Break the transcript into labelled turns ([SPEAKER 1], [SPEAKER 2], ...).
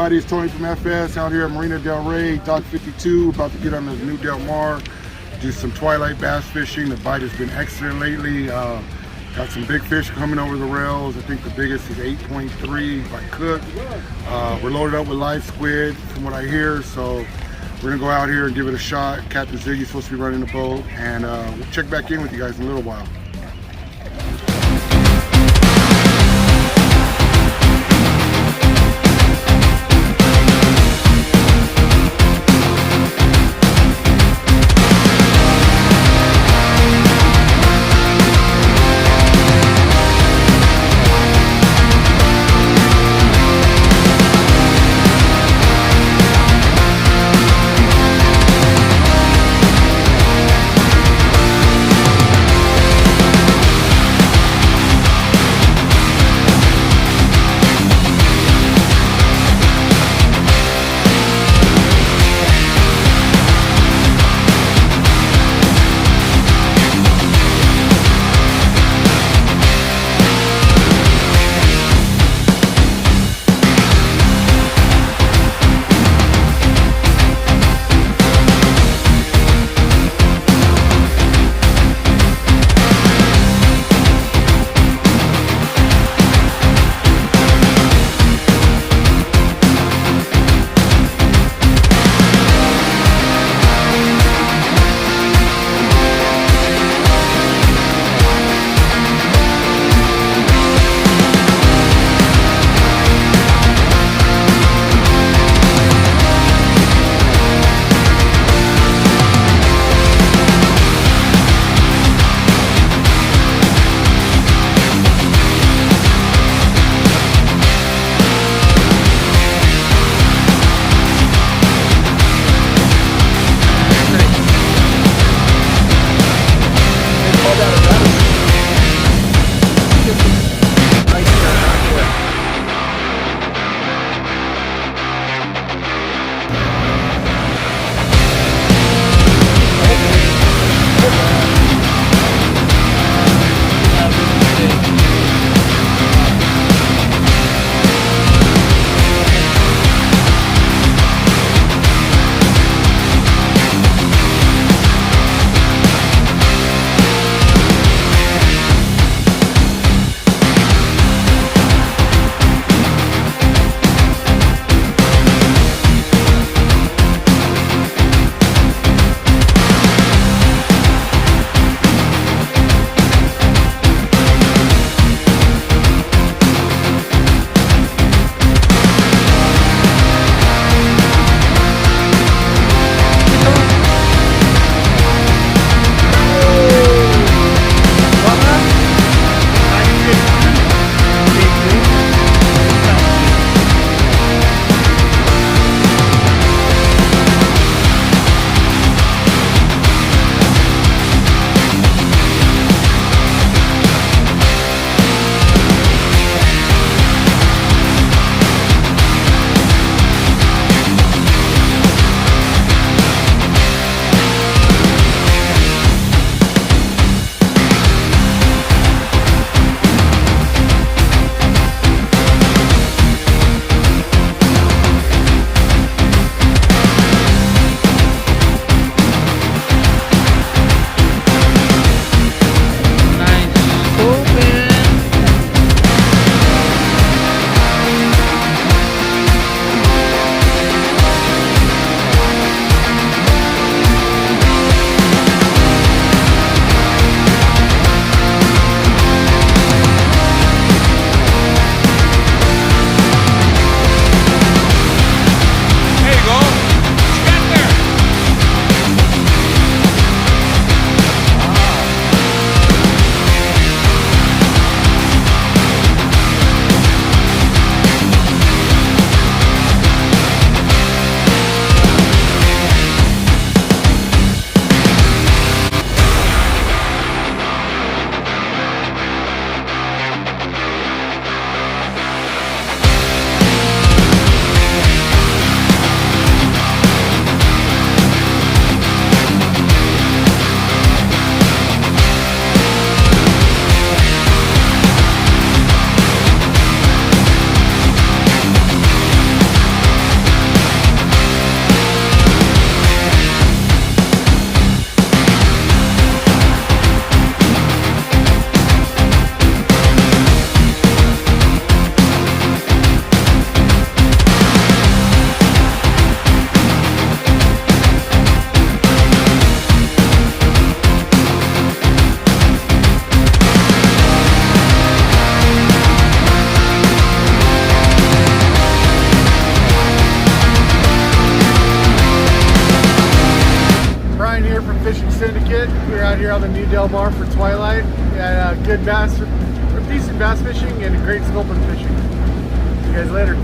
[SPEAKER 1] everybody, it's Tony from FS out here at Marina Del Rey, Dock 52, about to get on the new Del Mar, do some Twilight bass fishing. The bite has been excellent lately. Got some big fish coming over the rails. I think the biggest is 8.3 by Cook. We're loaded up with live squid from what I hear, so we're gonna go out here and give it a shot. Captain Ziggy's supposed to be running the boat, and we'll check back in with you guys in a little while.
[SPEAKER 2] good bass, or decent bass fishing and great sculpin fishing. See you guys later.